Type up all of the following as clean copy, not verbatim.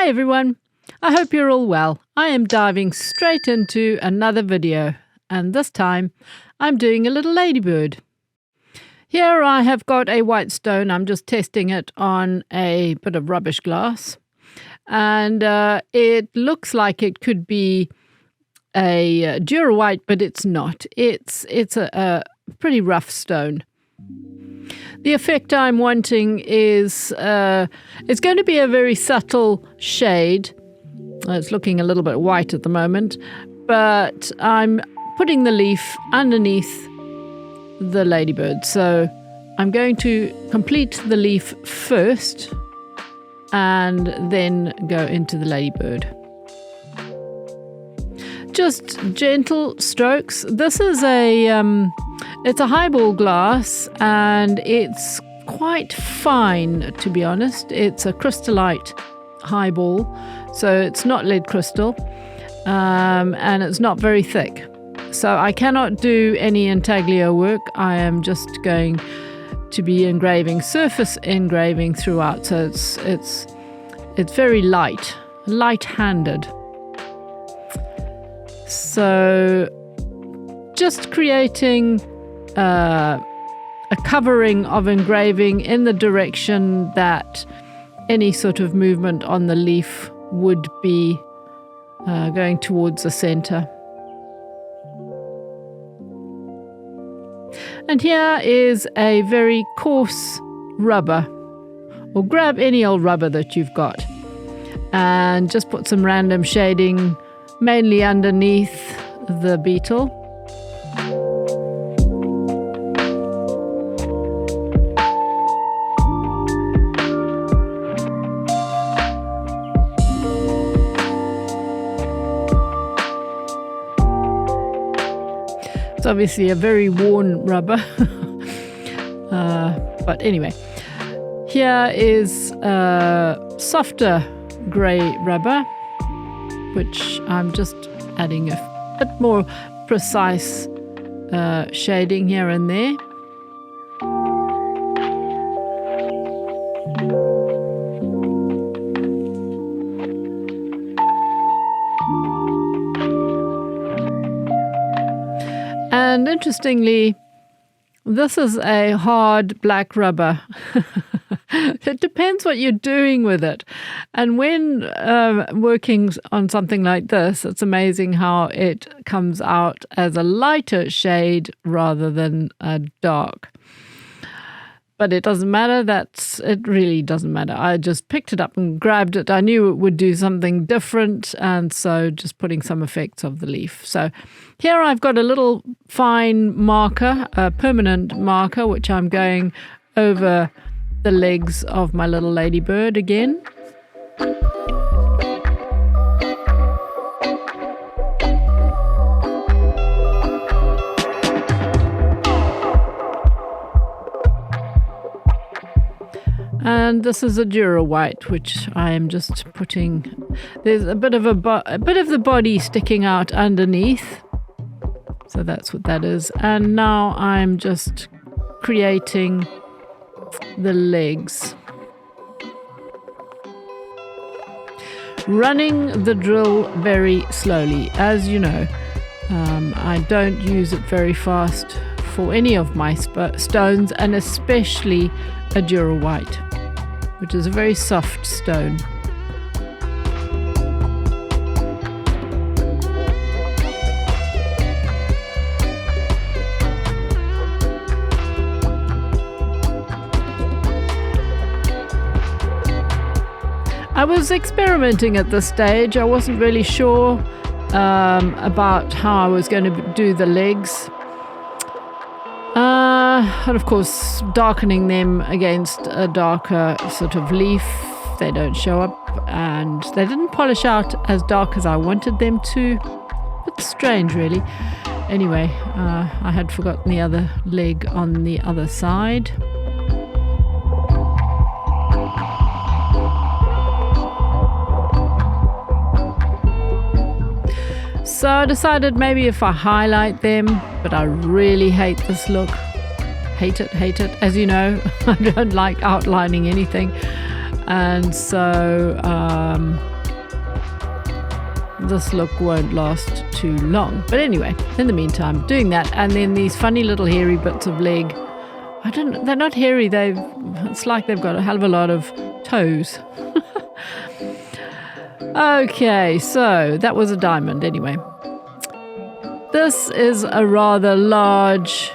Hi everyone, I hope you're all well. I am diving straight into another video, and this time I'm doing a little ladybird. Here I have got a white stone. I'm just testing it on a bit of rubbish glass, and it looks like it could be a Dura white, but it's not. It's a pretty rough stone. The effect I'm wanting is it's going to be a very subtle shade. It's looking a little bit white at the moment, but I'm putting the leaf underneath the ladybird. So I'm going to complete the leaf first and then go into the ladybird. Just gentle strokes. This is it's a highball glass, and it's quite fine, to be honest. It's a crystallite highball, so it's not lead crystal, and it's not very thick. So I cannot do any intaglio work. I am just going to be engraving, surface engraving throughout. So it's very light-handed. So just creating a covering of engraving in the direction that any sort of movement on the leaf would be going towards the center. And here is a very coarse rubber, or grab any old rubber that you've got and just put some random shading mainly underneath the beetle. It's obviously a very worn rubber, but anyway, here is softer grey rubber, which I'm just adding a bit more precise shading here and there. And interestingly, this is a hard black rubber. It depends what you're doing with it. And when working on something like this, it's amazing how it comes out as a lighter shade rather than a dark. But it doesn't matter. It really doesn't matter. I just picked it up and grabbed it. I knew it would do something different, and so just putting some effects of the leaf. So here I've got a little fine marker, a permanent marker, which I'm going over the legs of my little ladybird again. And this is a Dura white, which I am just putting. There's a bit of the body sticking out underneath, so that's what that is. And now I'm just creating the legs, running the drill very slowly. As you know, I don't use it very fast for any of my stones, and especially a Dura white, which is a very soft stone. I was experimenting at this stage. I wasn't really sure about how I was going to do the legs. And of course, darkening them against a darker sort of leaf, they don't show up, and they didn't polish out as dark as I wanted them to. It's strange, really. Anyway, I had forgotten the other leg on the other side. So I decided maybe if I highlight them, but I really hate this look. Hate it. As you know, I don't like outlining anything. And so this look won't last too long. But anyway, in the meantime, doing that, and then these funny little hairy bits of leg. They're not hairy, it's like they've got a hell of a lot of toes. Okay, so that was a diamond anyway. This is a rather large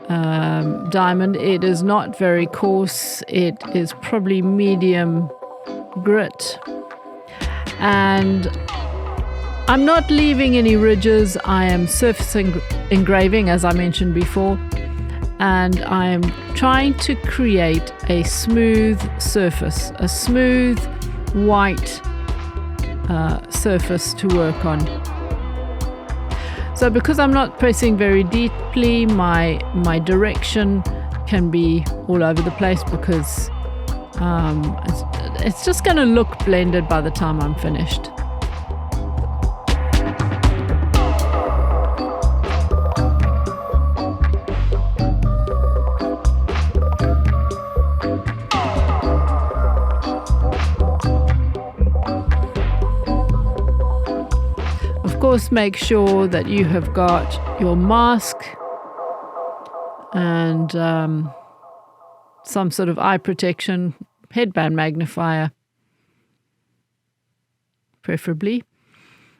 diamond. It is not very coarse. It is probably medium grit. And I'm not leaving any ridges. I am surface engraving, as I mentioned before. And I'm trying to create a smooth surface, a smooth white surface to work on. So because I'm not pressing very deeply, my direction can be all over the place because it's just going to look blended by the time I'm finished. Of course, make sure that you have got your mask and some sort of eye protection, headband magnifier, preferably.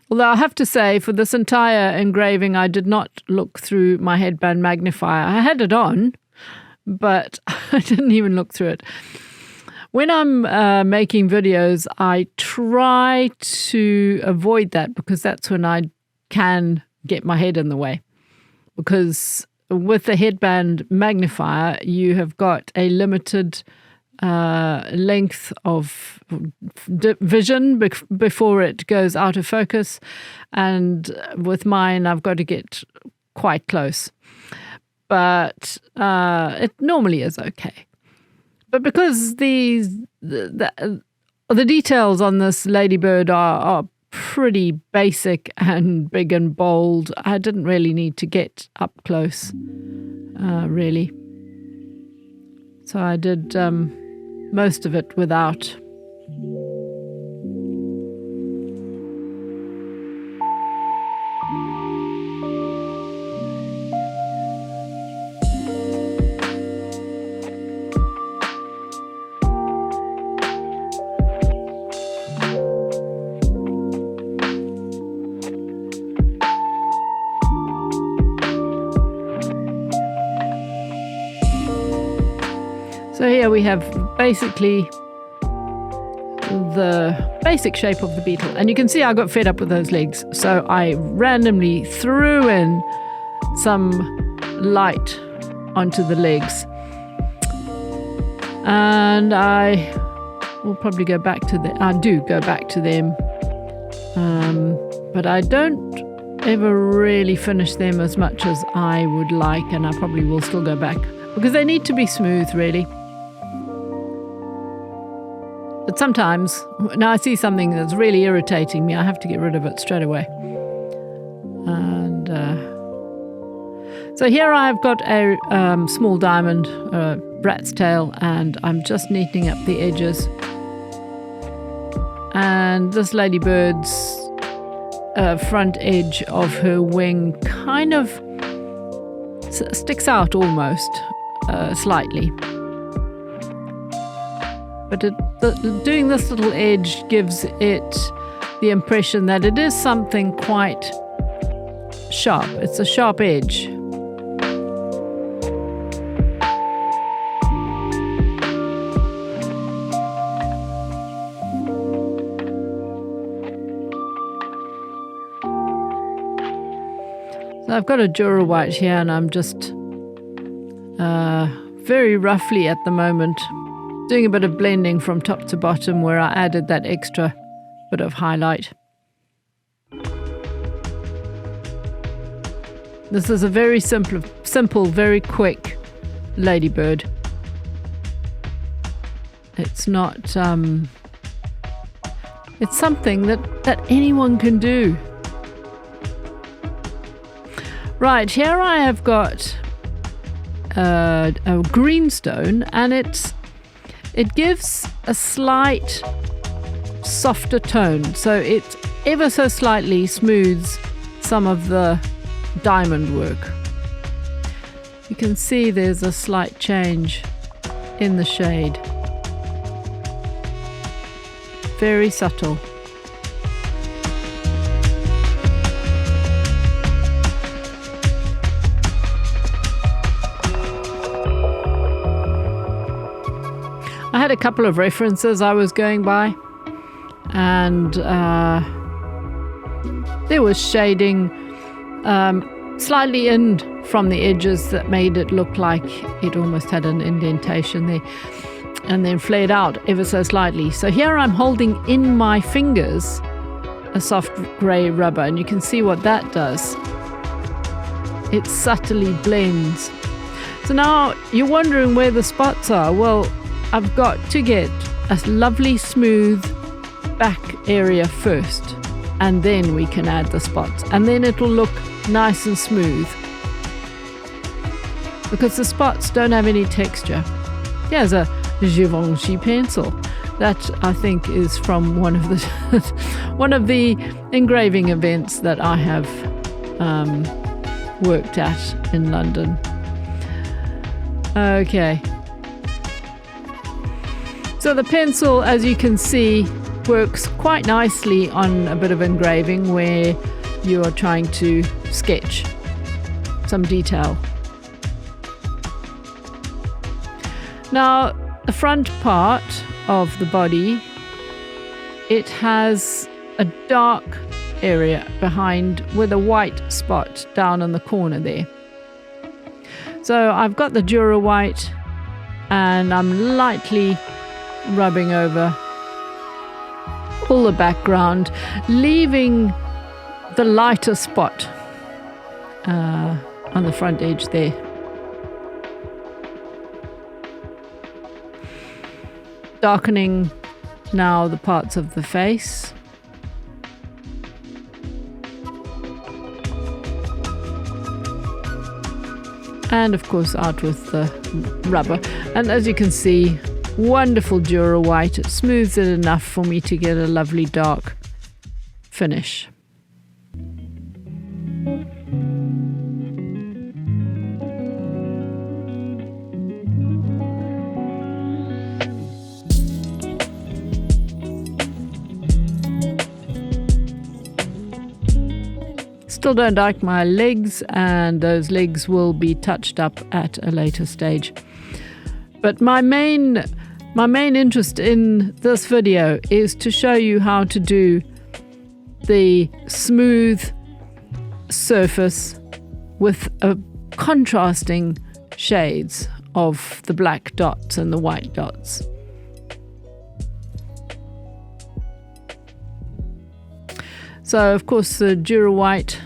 Although I have to say, for this entire engraving, I did not look through my headband magnifier. I had it on, but I didn't even look through it. When I'm making videos, I try to avoid that because that's when I can get my head in the way. Because with the headband magnifier, you have got a limited length of vision before it goes out of focus. And with mine, I've got to get quite close. But it normally is okay. But because the details on this Ladybird are pretty basic and big and bold, I didn't really need to get up close, really. So I did most of it without. So here we have basically the basic shape of the beetle. And you can see I got fed up with those legs. So I randomly threw in some light onto the legs. And I will probably go back to them. I do go back to them. But I don't ever really finish them as much as I would like. And I probably will still go back because they need to be smooth, really. But sometimes, when I see something that's really irritating me, I have to get rid of it straight away. And so here I've got a small diamond, rat's tail, and I'm just neatening up the edges. And this Ladybird's front edge of her wing kind of sticks out almost, slightly. But doing this little edge gives it the impression that it is something quite sharp. It's a sharp edge. So I've got a Dura white here and I'm just very roughly at the moment doing a bit of blending from top to bottom where I added that extra bit of highlight. This is a very simple, very quick Ladybird. It's not, it's something that anyone can do. Right, here I have got a greenstone, and it gives a slight softer tone. So ever so slightly smooths some of the diamond work. You can see there's a slight change in the shade. Very subtle. I had a couple of references I was going by, and there was shading slightly in from the edges that made it look like it almost had an indentation there, and then flared out ever so slightly. So here I'm holding in my fingers a soft grey rubber, and you can see what that does. It subtly blends. So now you're wondering where the spots are. Well, I've got to get a lovely smooth back area first, and then we can add the spots, and then it'll look nice and smooth because the spots don't have any texture. Here's a Givenchy pencil that I think is from one of the one of the engraving events that I have worked at in London. Okay. So the pencil, as you can see, works quite nicely on a bit of engraving where you are trying to sketch some detail. Now, the front part of the body, it has a dark area behind with a white spot down in the corner there. So I've got the Dura White and I'm lightly rubbing over all the background, leaving the lighter spot on the front edge there. Darkening now the parts of the face. And of course out with the rubber. And as you can see, wonderful Dura White. It smooths it enough for me to get a lovely dark finish. Still don't like my legs, and those legs will be touched up at a later stage. But my main interest in this video is to show you how to do the smooth surface with a contrasting shades of the black dots and the white dots. So of course the Dura White,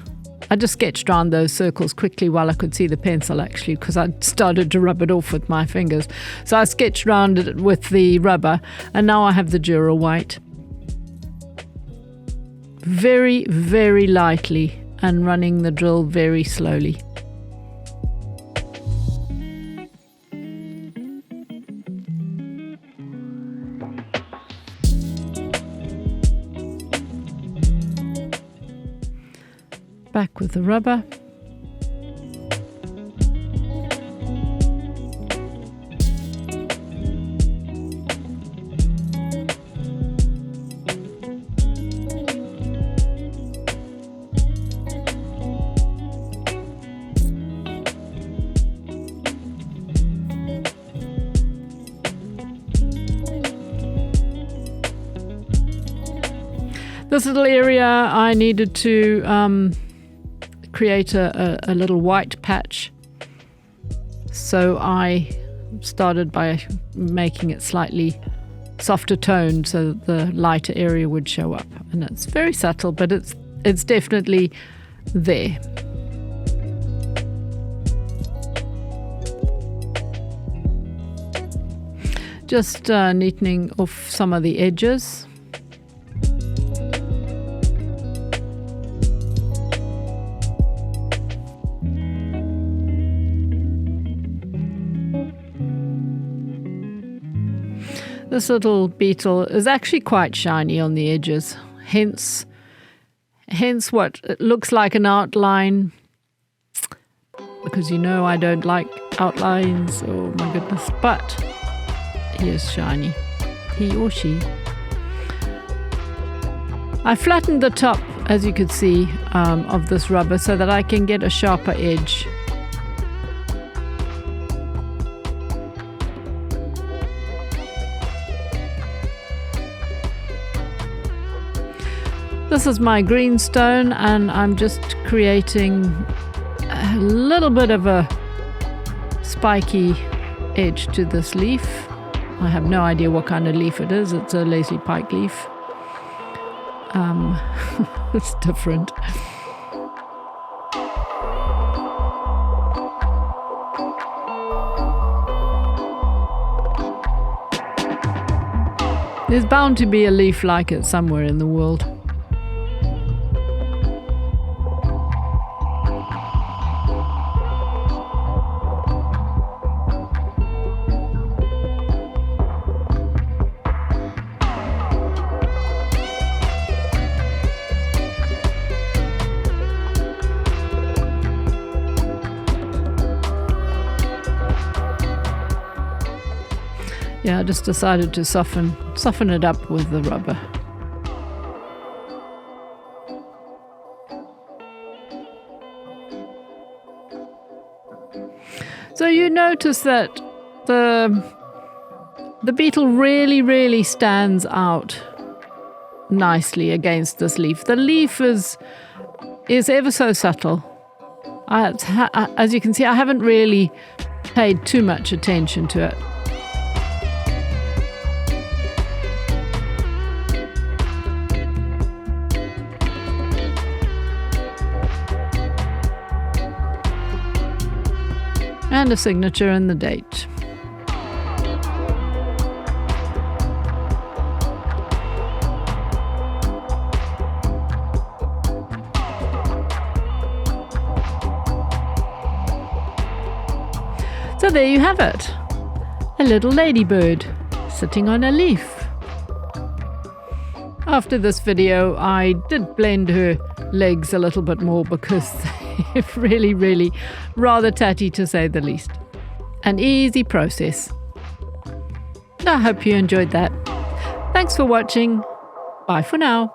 I just sketched around those circles quickly while I could see the pencil, actually, because I started to rub it off with my fingers. So I sketched around it with the rubber, and now I have the Dura White. Very, very lightly, and running the drill very slowly. Back with the rubber. This little area I needed to create a little white patch, so I started by making it slightly softer toned so that the lighter area would show up, and it's very subtle, but it's definitely there. Just neatening off some of the edges. This little beetle is actually quite shiny on the edges, hence hence what it looks like an outline, because you know I don't like outlines. Oh my goodness. But he is shiny, he or she. I flattened the top, as you could see, of this rubber so that I can get a sharper edge. This is my green stone, and I'm just creating a little bit of a spiky edge to this leaf. I have no idea what kind of leaf it is. It's a Lesley Pyke leaf. It's different. There's bound to be a leaf like it somewhere in the world. Yeah, I just decided to soften it up with the rubber. So you notice that the beetle really stands out nicely against this leaf. The leaf is ever so subtle. As you can see, I haven't really paid too much attention to it. And a signature and the date. So there you have it, a little ladybird sitting on a leaf. After this video, I did blend her legs a little bit more because they're really rather tatty, to say the least. An easy process. I hope you enjoyed that. Thanks for watching. Bye for now.